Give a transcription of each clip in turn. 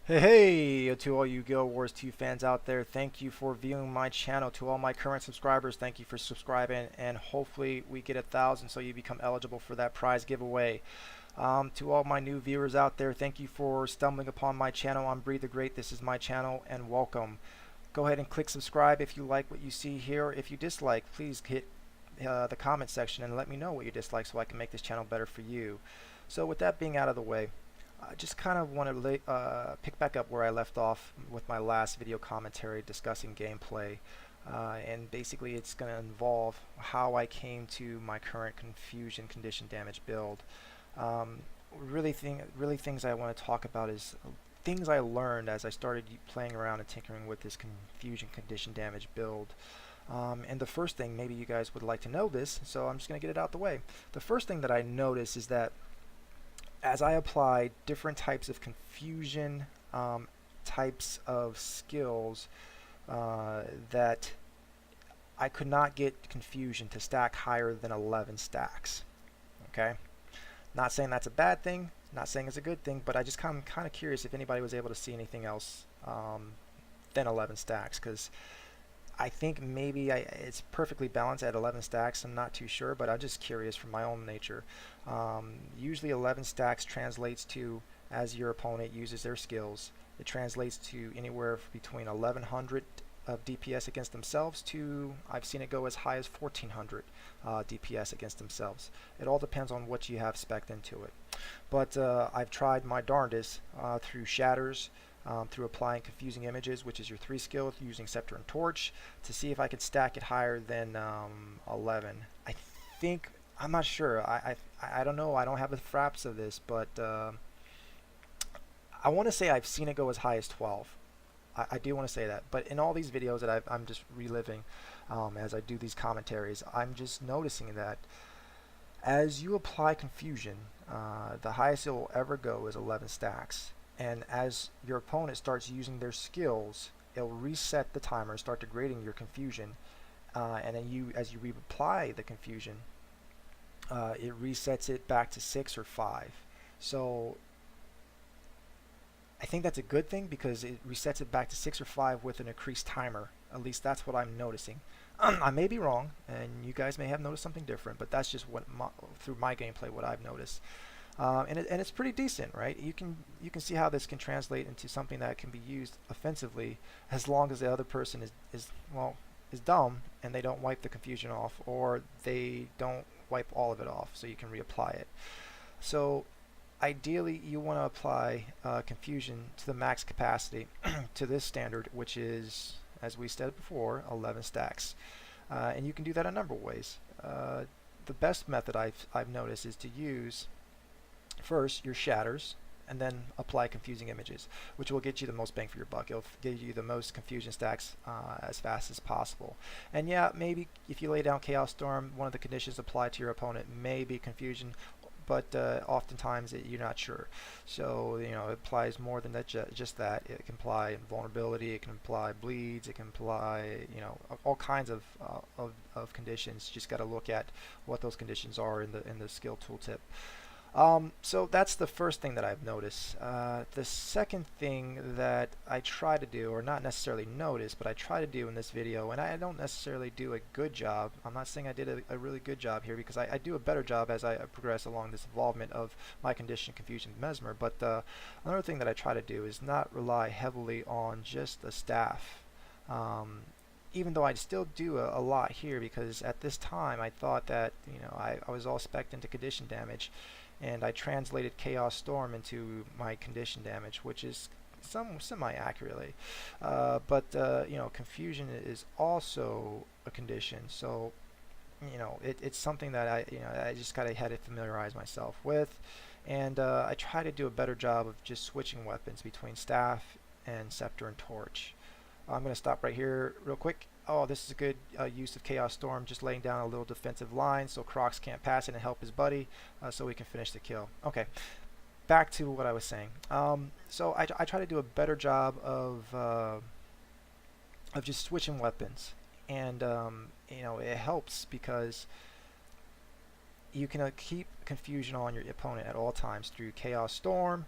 Hey, to all you Guild Wars 2 fans out there, thank you for viewing my channel. To all my current subscribers, thank you for subscribing, and hopefully we get 1,000 so you become eligible for that prize giveaway. To all my new viewers out there, thank you for stumbling upon my channel. I'm Breedthegreat. This is my channel, and welcome. Go ahead and click subscribe if you like what you see here. If you dislike, please hit the comment section and let me know what you dislike so I can make this channel better for you. So with that being out of the way, I just kind of want to pick back up where I left off with my last video commentary discussing gameplay. And basically it's going to involve how I came to my current confusion condition damage build. Really things I want to talk about is things I learned as I started playing around and tinkering with this confusion condition damage build. And the first thing, maybe you guys would like to know this, so I'm just going to get it out the way. The first thing that I noticed is that as I apply different types of confusion types of skills, that I could not get confusion to stack higher than 11 stacks. Okay, not saying that's a bad thing, not saying it's a good thing, but I just kind of curious if anybody was able to see anything else than 11 stacks, because I think maybe it's perfectly balanced at 11 stacks. I'm not too sure, but I'm just curious from my own nature. Usually 11 stacks translates to, as your opponent uses their skills, it translates to anywhere between 1100 of DPS against themselves to, I've seen it go as high as 1400 DPS against themselves. It all depends on what you have spec'd into it. But I've tried my darndest through shatters, through applying confusing images, which is your 3 skill, using scepter and torch, to see if I could stack it higher than 11. I think, I'm not sure, I don't know, I don't have the fraps of this, but I want to say I've seen it go as high as 12. I do want to say that, but in all these videos that I'm just reliving as I do these commentaries, I'm just noticing that as you apply confusion, the highest it will ever go is 11 stacks. And as your opponent starts using their skills, it'll reset the timer, start degrading your confusion, and then as you reapply the confusion, it resets it back to 6 or 5. So I think that's a good thing because it resets it back to 6 or 5 with an increased timer. At least that's what I'm noticing. I may be wrong, and you guys may have noticed something different, but that's just what through my gameplay what I've noticed. And it's pretty decent, right? You can see how this can translate into something that can be used offensively, as long as the other person is dumb and they don't wipe the confusion off, or they don't wipe all of it off, so you can reapply it. So ideally, you want to apply confusion to the max capacity to this standard, which is, as we said before, 11 stacks. And you can do that a number of ways. The best method I've noticed is to use first your shatters and then apply confusing images, which will get you the most bang for your buck. It'll give you the most confusion stacks as fast as possible. And yeah, maybe if you lay down Chaos Storm, one of the conditions applied to your opponent may be confusion, but oftentimes you're not sure. So it applies more than that. Just that it can apply vulnerability, it can apply bleeds, it can apply all kinds of conditions. Just got to look at what those conditions are in the skill tooltip. So that's the first thing that I've noticed. The second thing that I try to do, or not necessarily notice, but I try to do in this video, and I don't necessarily do a good job. I'm not saying I did a really good job here, because I do a better job as I progress along this involvement of my condition confusion Mesmer. But another thing that I try to do is not rely heavily on just the staff. Even though I still do a lot here, because at this time I thought that I was all spec'd into condition damage, and I translated Chaos Storm into my condition damage, which is semi-accurately. But confusion is also a condition, so it's something that I just gotta had to familiarize myself with, and I try to do a better job of just switching weapons between staff and scepter and torch. I'm going to stop right here real quick. Oh, this is a good use of Chaos Storm, just laying down a little defensive line so Crocs can't pass it and help his buddy, so we can finish the kill. Okay, back to what I was saying. So I try to do a better job of just switching weapons, and it helps because you can keep confusion on your opponent at all times through Chaos Storm.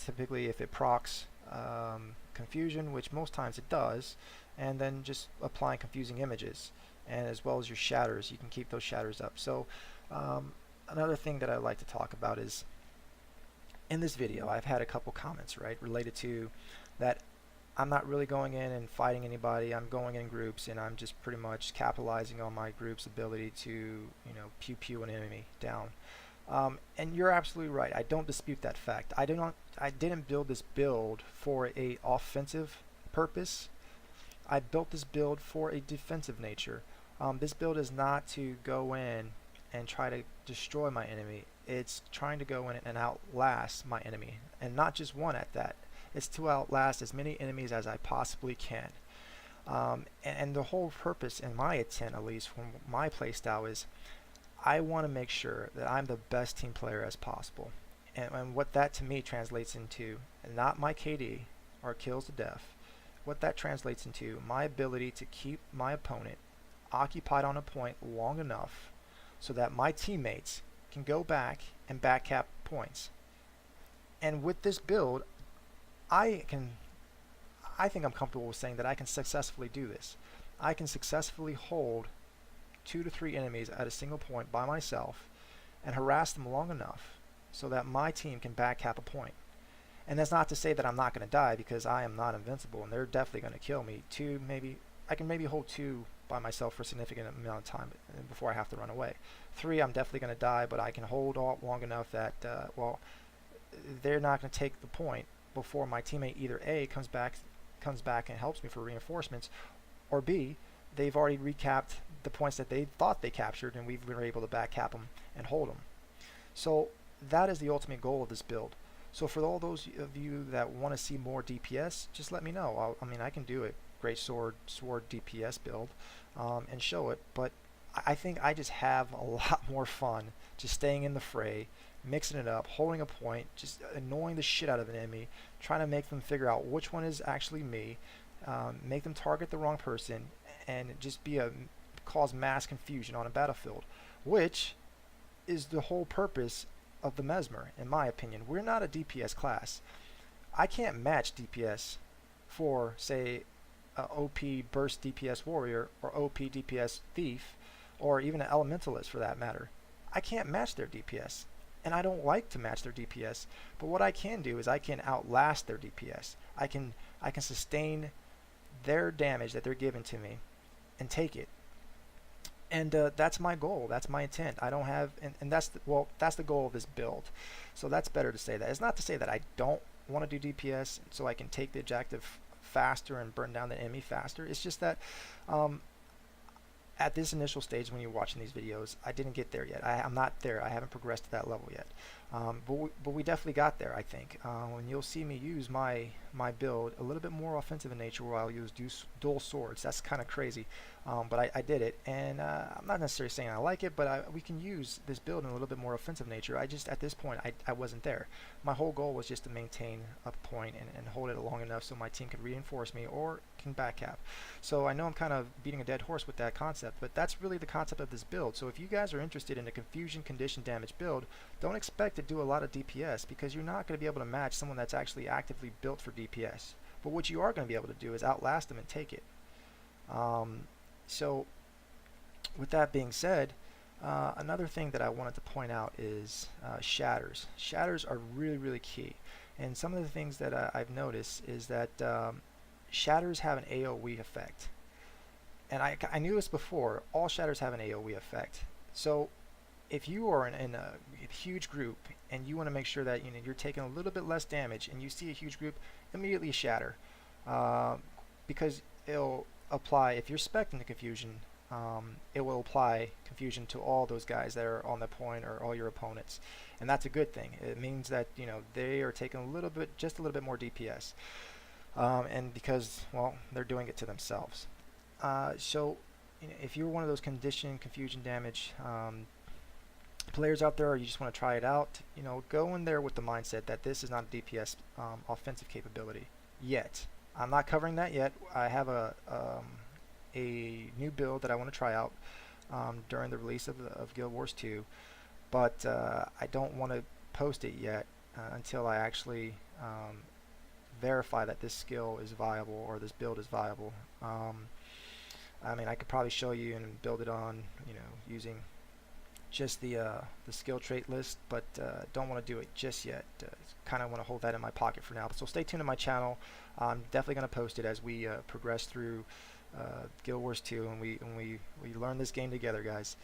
Typically, if it procs confusion, which most times it does, and then just applying confusing images, and as well as your shatters, you can keep those shatters up. So another thing that I like to talk about is, in this video I've had a couple comments, right, related to that I'm not really going in and fighting anybody. I'm going in groups and I'm just pretty much capitalizing on my group's ability to, you know, pew pew an enemy down. And you're absolutely right. I don't dispute that fact. I didn't build this build for a offensive purpose. I built this build for a defensive nature. This build is not to go in and try to destroy my enemy. It's trying to go in and outlast my enemy, and not just one at that. It's to outlast as many enemies as I possibly can. And the whole purpose, in my intent at least, from my playstyle is I want to make sure that I'm the best team player as possible. And what that to me translates into, not my KD or kills to death, what that translates into, my ability to keep my opponent occupied on a point long enough so that my teammates can go back and backcap points. And with this build, I think I'm comfortable with saying that I can successfully do this. I can successfully hold 2 to 3 enemies at a single point by myself and harass them long enough so that my team can backcap a point. And that's not to say that I'm not going to die, because I am not invincible and they're definitely going to kill me. I can maybe hold 2 by myself for a significant amount of time before I have to run away. 3, I'm definitely going to die, but I can hold off long enough that, well, they're not going to take the point before my teammate either A comes back and helps me for reinforcements, or B, they've already recapped the points that they thought they captured and we've been able to backcap them and hold them. So that is the ultimate goal of this build. So for all those of you that want to see more DPS, just let me know. I mean, I can do a great sword DPS build and show it, but I think I just have a lot more fun just staying in the fray, mixing it up, holding a point, just annoying the shit out of an enemy, trying to make them figure out which one is actually me, make them target the wrong person, and just cause mass confusion on a battlefield, which is the whole purpose of the Mesmer, in my opinion. We're not a DPS class. I can't match DPS for, say, a OP burst DPS warrior or OP DPS thief, or even an elementalist for that matter. I can't match their DPS, and I don't like to match their DPS. But what I can do is I can outlast their DPS. I can sustain their damage that they're giving to me and take it. And that's my goal. That's my intent. I don't have, and that's the goal of this build. So that's better to say that. It's not to say that I don't want to do DPS so I can take the objective faster and burn down the enemy faster. It's just that at this initial stage when you're watching these videos, I didn't get there yet. I'm not there. I haven't progressed to that level yet. But we definitely got there, I think. And you'll see me use my build a little bit more offensive in nature, where I'll use dual swords. That's kind of crazy, but I did it, and I'm not necessarily saying I like it, but we can use this build in a little bit more offensive nature. At this point, I wasn't there. My whole goal was just to maintain a point and hold it long enough so my team could reinforce me or can backcap. So I know I'm kind of beating a dead horse with that concept, but that's really the concept of this build. So if you guys are interested in a confusion condition damage build, don't expect to do a lot of DPS, because you're not going to be able to match someone that's actually actively built for DPS. But what you are going to be able to do is outlast them and take it. So with that being said, another thing that I wanted to point out is shatters. Shatters are really key, and some of the things that I've noticed is that shatters have an AoE effect, and I knew this before. All shatters have an AoE effect. So if you are in a huge group and you want to make sure that you're taking a little bit less damage, and you see a huge group, immediately shatter, because it'll apply, if you're specting the confusion, it will apply confusion to all those guys that are on the point, or all your opponents, and that's a good thing. It means that they are taking just a little bit more DPS, and because, well, they're doing it to themselves. So if you're one of those confusion damage players out there, or you just want to try it out, go in there with the mindset that this is not a DPS offensive capability yet. I'm not covering that yet. I have a new build that I want to try out during the release of Guild Wars 2, but I don't want to post it yet until I actually verify that this skill is viable or this build is viable. I mean, I could probably show you and build it on, using just the skill trait list, but don't want to do it just yet. Kind of want to hold that in my pocket for now. So stay tuned to my channel. I'm definitely going to post it as we progress through Guild Wars 2, and we learn this game together, guys.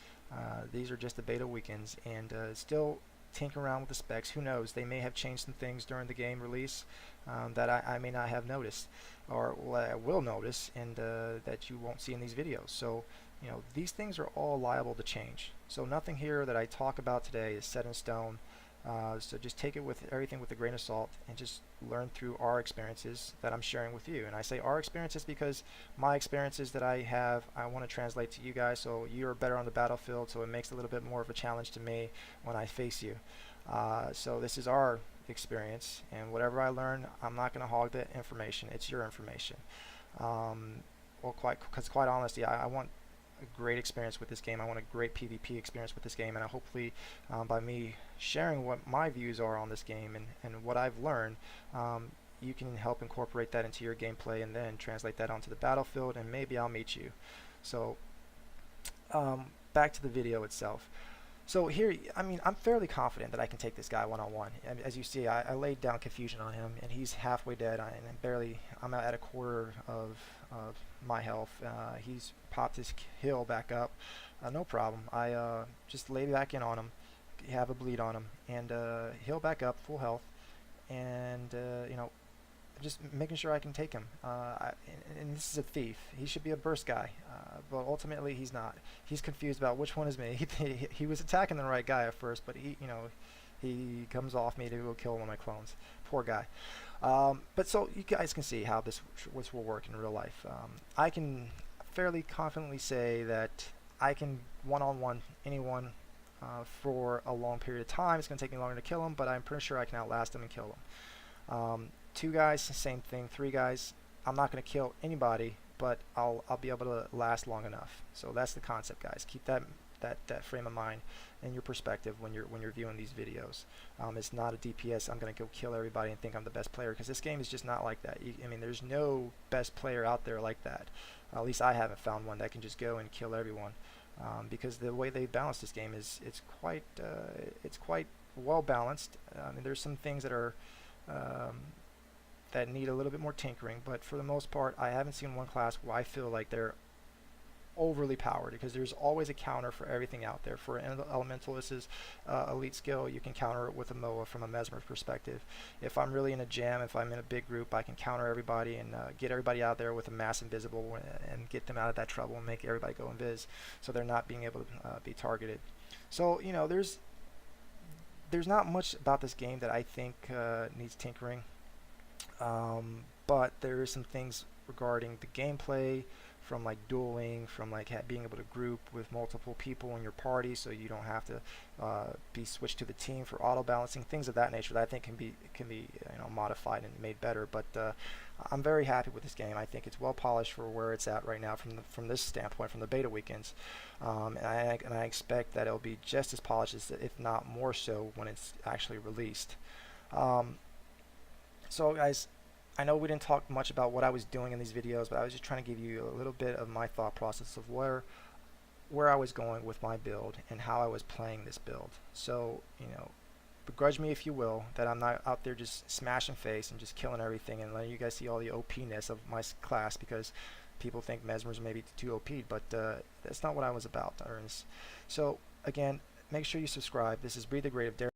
These are just the beta weekends, and still tinker around with the specs. Who knows? They may have changed some things during the game release that I may not have noticed, or I will notice, and that you won't see in these videos. So these things are all liable to change. So nothing here that I talk about today is set in stone. So just take it with everything with a grain of salt, and just learn through our experiences that I'm sharing with you. And I say our experiences because my experiences that I have, I want to translate to you guys, so you're better on the battlefield, so it makes it a little bit more of a challenge to me when I face you. So this is our experience, and whatever I learn, I'm not going to hog the information. It's your information. Because quite honestly, I want a great experience with this game. I want a great PvP experience with this game, and hopefully by me sharing what my views are on this game and what I've learned, you can help incorporate that into your gameplay and then translate that onto the battlefield, and maybe I'll meet you. So back to the video itself. So here, I mean, I'm fairly confident that I can take this guy one-on-one. And as you see, I laid down confusion on him, and he's halfway dead, and I'm at a quarter of my health. He's popped his heal back up, no problem. I just lay back in on him, have a bleed on him, and heal back up, full health, and just making sure I can take him. And this is a thief. He should be a burst guy, but ultimately he's not. He's confused about which one is me. He was attacking the right guy at first, but he comes off me to go kill one of my clones. Poor guy. But so you guys can see how this will work in real life. I can fairly confidently say that I can one-on-one anyone for a long period of time. It's going to take me longer to kill him, but I'm pretty sure I can outlast him and kill him. 2 guys, same thing. 3 guys, I'm not going to kill anybody, but I'll be able to last long enough. So that's the concept, guys. Keep that frame of mind and your perspective when you're viewing these videos. It's not a DPS. I'm going to go kill everybody and think I'm the best player, because this game is just not like that. I mean, there's no best player out there like that. At least I haven't found one that can just go and kill everyone. Because the way they balance this game is it's quite well balanced. I mean, there's some things that are that need a little bit more tinkering, but for the most part, I haven't seen one class where I feel like they're overly powered, because there's always a counter for everything out there. For an elemental, this is elite skill. You can counter it with a MOA from a Mesmer perspective. If I'm really in a jam, if I'm in a big group, I can counter everybody and get everybody out there with a mass invisible and get them out of that trouble and make everybody go invis, so they're not being able to be targeted. So there's not much about this game that I think needs tinkering. But there are some things regarding the gameplay, from like dueling, from like being able to group with multiple people in your party, so you don't have to be switched to the team for auto balancing, things of that nature that I think can be modified and made better. But I'm very happy with this game. I think it's well polished for where it's at right now from this standpoint, from the beta weekends, and I expect that it'll be just as polished, as, if not more so, when it's actually released. So guys, I know we didn't talk much about what I was doing in these videos, but I was just trying to give you a little bit of my thought process of where I was going with my build and how I was playing this build. So, begrudge me if you will that I'm not out there just smashing face and just killing everything and letting you guys see all the OP-ness of my class, because people think Mesmer's maybe too OP, but that's not what I was about. So again, make sure you subscribe. This is Breedthegreat of Dare.